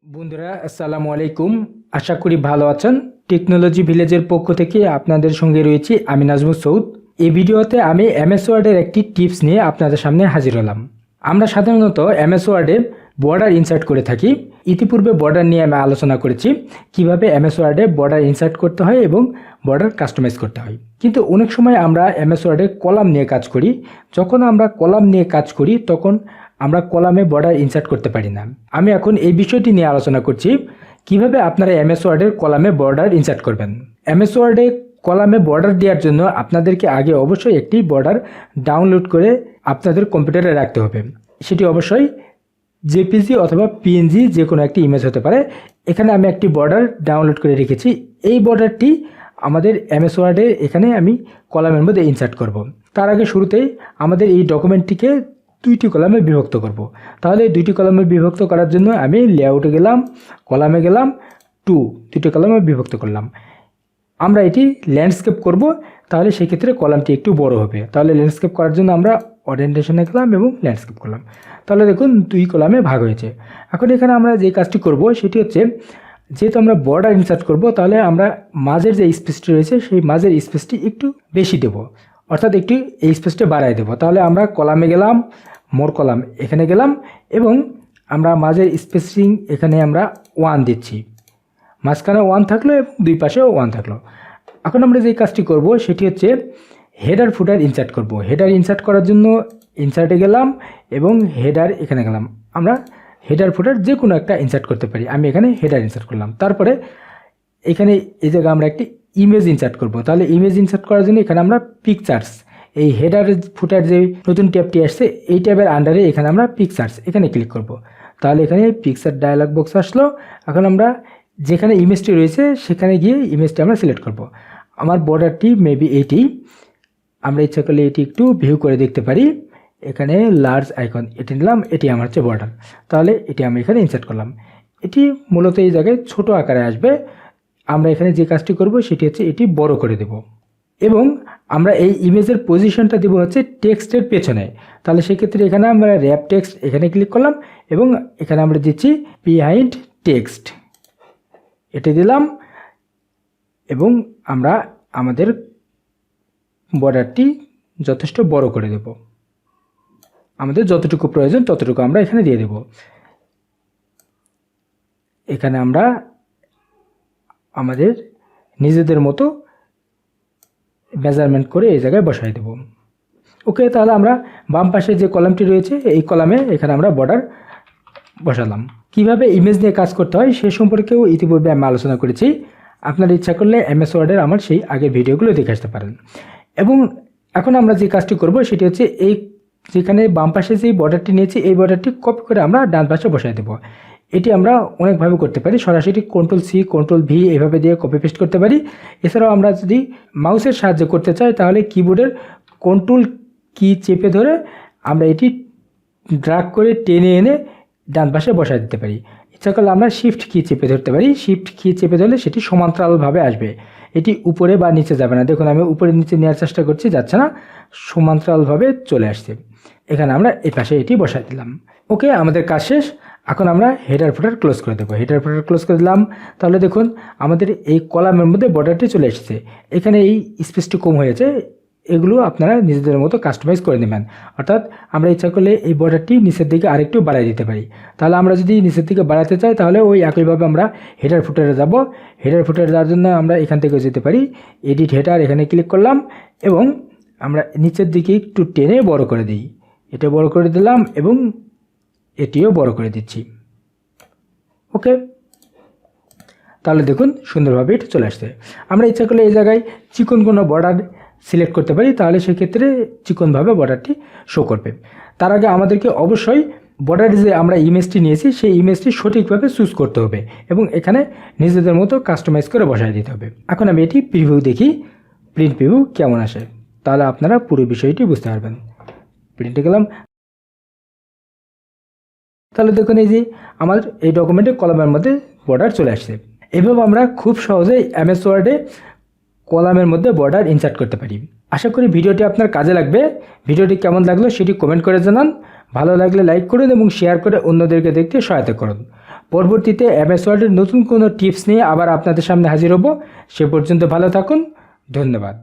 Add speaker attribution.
Speaker 1: বন্ধুরা আসসালামু আলাইকুম। আশা করি ভালো আছেন। টেকনোলজি ভিলেজের পক্ষ থেকে আপনাদের সঙ্গে রয়েছি আমি নাজমুস সৌদ। এই ভিডিওতে আমি এমএস ওয়ার্ডের একটি টিপস নিয়ে আপনাদের সামনে হাজির হলাম। আমরা সাধারণত এমএস ওয়ার্ডে বর্ডার ইনসার্ট করে থাকি। ইতিপূর্বে বর্ডার নিয়ে আমি আলোচনা করেছি কিভাবে এমএস ওয়ার্ডে বর্ডার ইনসার্ট করতে হয় এবং বর্ডার কাস্টমাইজ করতে হয়। কিন্তু অনেক সময় আমরা এমএস ওয়ার্ডে কলাম নিয়ে কাজ করি। যখন আমরা কলাম নিয়ে কাজ করি তখন আমরা কলামে বর্ডার ইনসার্ট করতে পারি না। আমি এখন এই বিষয়টি নিয়ে আলোচনা করছি কিভাবে আপনারা এমএস ওয়ার্ডের কলামে বর্ডার ইনসার্ট করবেন। এমএস ওয়ার্ডে কলামে বর্ডার দেওয়ার জন্য আপনাদেরকে আগে অবশ্যই একটি বর্ডার ডাউনলোড করে আপনাদের কম্পিউটারে রাখতে হবে। সেটি অবশ্যই জেপিজি অথবা পিএনজি যে কোনো একটি ইমেজ হতে পারে। এখানে আমি একটি বর্ডার ডাউনলোড করে রেখেছি। এই বর্ডারটি আমাদের এমএস ওয়ার্ডে এখানে আমি কলামের মধ্যে ইনসার্ট করব। তার আগে শুরুতেই আমাদের এই ডকুমেন্টটিকে দুইটি কলামে বিভক্ত করব। তাহলে দুইটি কলামে বিভক্ত করার জন্য আমি লেআউটে গেলাম, কলামে গেলাম, দুইটি কলামে বিভক্ত করলাম। আমরা এটি ল্যান্ডস্কেপ করব, তাহলে সেক্ষেত্রে কলামটি একটু বড় হবে। তাহলে ল্যান্ডস্কেপ করার জন্য আমরা ওরিয়েন্টেশনে গেলাম এবং ল্যান্ডস্কেপ করলাম। তাহলে দেখুন দুই কলামে ভাগ হয়েছে। এখন এখানে আমরা যে কাজটি করব সেটি হচ্ছে, যেহেতু আমরা বর্ডার ইনসার্ট করব তাহলে আমরা মাঝের যে স্পেসটি রয়েছে সেই মাঝের স্পেসটি একটু বেশি দেব, অর্থাৎ একটু এই স্পেসটা বাড়াই দেব। তাহলে আমরা কলামে গেলাম, মোর কলাম এখানে গেলাম এবং আমরা মাঝের স্পেসিং এখানে আমরা 1 দিচ্ছি। মাঝখানে 1 থাকলো এবং দুই পাশেও 1 থাকলো। এখন আমরা যে কাজটি করব সেটি হচ্ছে হেডার ফুটার ইনসার্ট করব। হেডার ইনসার্ট করার জন্য ইনসার্টে গেলাম এবং হেডার এখানে গেলাম। আমরা হেডার ফুটার যে কোনো একটা ইনসার্ট করতে পারি। আমি এখানে হেডার ইনসার্ট করলাম। তারপরে এখানে এই জায়গায় আমরা একটি ইমেজ ইনসার্ট করব। তাহলে ইমেজ ইনসার্ট করার জন্য এখানে আমরা পিকচার্স, এই হেডার ফুটার যে নতুন ট্যাবটি আসছে এই ট্যাবের আন্ডারে এখানে আমরা পিকচার্স এখানে ক্লিক করব। তাহলে এখানে পিকচার ডায়ালগ বক্স আসলো। এখন আমরা যেখানে ইমেজটি রয়েছে সেখানে গিয়ে ইমেজটি আমরা সিলেক্ট করব। আমার বর্ডারটি মেবি এটি, আমরা ইচ্ছা করলে এটি একটু ভিউ করে দেখতে পারি। এখানে লার্জ আইকন এটি নিলাম, এটি আমার হচ্ছে বর্ডার। তাহলে এটি আমি এখানে ইনসার্ট করলাম। এটি মূলত এই জায়গায় ছোট আকারে আসবে। আমরা এখানে যে কাজটি করব সেটি হচ্ছে এটি বড় করে দেব এবং আমরা এই ইমেজের পজিশনটা দেব হচ্ছে টেক্সটের পেছনে। তাহলে সেক্ষেত্রে এখানে আমরা র্যাপ টেক্সট এখানে ক্লিক করলাম এবং এখানে আমরা দিচ্ছি বিহাইন্ড টেক্সট, এটি দিলাম এবং আমরা আমাদের বর্ডারটি যথেষ্ট বড় করে দেব। আমাদের যতটুকু প্রয়োজন ততটুকু আমরা এখানে দিয়ে দেব। এখানে আমরা আমাদের নিজেদের মতো মেজারমেন্ট করে এই জায়গায় বসাই দেব। ওকে, তাহলে আমরা বাম পাশে যে কলামটি রয়েছে এই কলামে এখানে আমরা বর্ডার বসালাম। কিভাবে ইমেজ নিয়ে কাজ করতে হয় সে সম্পর্কেও ইতিপূর্বে আমি আলোচনা করেছি। আপনার ইচ্ছা করলে এমএস ওয়ার্ডের আমার সেই আগের ভিডিওগুলো দেখে আসতে পারেন। এবং এখন আমরা যে কাজটি করব সেটি হচ্ছে এই যেখানে বাম পাশে যে বর্ডারটি নিয়েছি এই বর্ডারটি কপি করে আমরা ডান পাশে বসাই দেব। এটি আমরা অনেকভাবে করতে পারি। সরাসরি Ctrl+C Ctrl+V এভাবে দিয়ে কপি পেস্ট করতে পারি। এছাড়াও আমরা যদি মাউসের সাহায্যে করতে চাই তাহলে কিবোর্ডের কন্ট্রোল কি চেপে ধরে আমরা এটি ড্র্যাগ করে টেনে এনে ডান পাশে বসাই দিতে পারি। ইচ্ছা করলে আমরা শিফট কি চেপে ধরতে পারি। শিফট কি চেপে ধরলে সেটি সমান্তরালভাবে আসবে, এটি উপরে বা নিচে যাবে না। দেখুন আমি উপরে নিচে নেওয়ার চেষ্টা করছি, যাচ্ছে না, সমান্তরালভাবে চলে আসছে। এখানে আমরা এই পাশে এটি বসাই দিলাম। ওকে, আমাদের কাজ শেষ। এখন আমরা হেডার ফুটার ক্লোজ করে দেবো। হেডার ফুটার ক্লোজ করে দিলাম। তাহলে দেখুন আমাদের এই কলামের মধ্যে বর্ডারটি চলে এসেছে। এখানে এই স্পেসটি কম হয়েছে, এগুলো আপনারা নিজেদের মতো কাস্টমাইজ করে নেবেন। অর্থাৎ আমরা ইচ্ছা করলে এই বর্ডারটি নিচের দিকে আরেকটু বাড়াই দিতে পারি। তাহলে আমরা যদি নিচের দিকে বাড়াতে চাই তাহলে ওই একইভাবে আমরা হেডার ফুটারে যাব। হেডার ফুটারে যাওয়ার জন্য আমরা এখান থেকে যেতে পারি, এডিট হেডার এখানে ক্লিক করলাম এবং আমরা নিচের দিকে একটু টেনে বড় করে দিই। এটা বড় করে দিলাম এবং এটিও বড় করে দিচ্ছি। ওকে, তাহলে দেখুন সুন্দরভাবে এটি চলে আসছে। আমরা ইচ্ছা করলে এই জায়গায় চিকন কোনো বর্ডার সিলেক্ট করতে পারি, তাহলে সেক্ষেত্রে চিকনভাবে বর্ডারটি শো করবে। তার আগে আমাদেরকে অবশ্যই বর্ডারে যে আমরা ইমেজটি নিয়েছি সেই ইমেজটি সঠিকভাবে চুজ করতে হবে এবং এখানে নিজেদের মতো কাস্টমাইজ করে বসাই দিতে হবে। এখন আমি এটি প্রিভিউ দেখি, প্রিন্ট প্রিভিউ কেমন আসে, তাহলে আপনারা পুরো বিষয়টি বুঝতে পারবেন। প্রিন্টে গেলাম। তাহলে দেখুন এই যে আমার এই ডকুমেন্টের কলামের মধ্যে বর্ডার চলে আসছে। এভাবে আমরা খুব সহজেই এমএস ওয়ার্ডে কলামের মধ্যে বর্ডার ইনসার্ট করতে পারি। আশা করি ভিডিওটি আপনার কাজে লাগবে। ভিডিওটি কেমন লাগলো সেটি কমেন্ট করে জানান। ভালো লাগলে লাইক করুন এবং শেয়ার করে অন্যদেরকে দেখতে সহায়তা করুন। পরবর্তীতে এমএস ওয়ার্ডের নতুন কোনো টিপস নিয়ে আবার আপনাদের সামনে হাজির হব। সে পর্যন্ত ভালো থাকুন। ধন্যবাদ।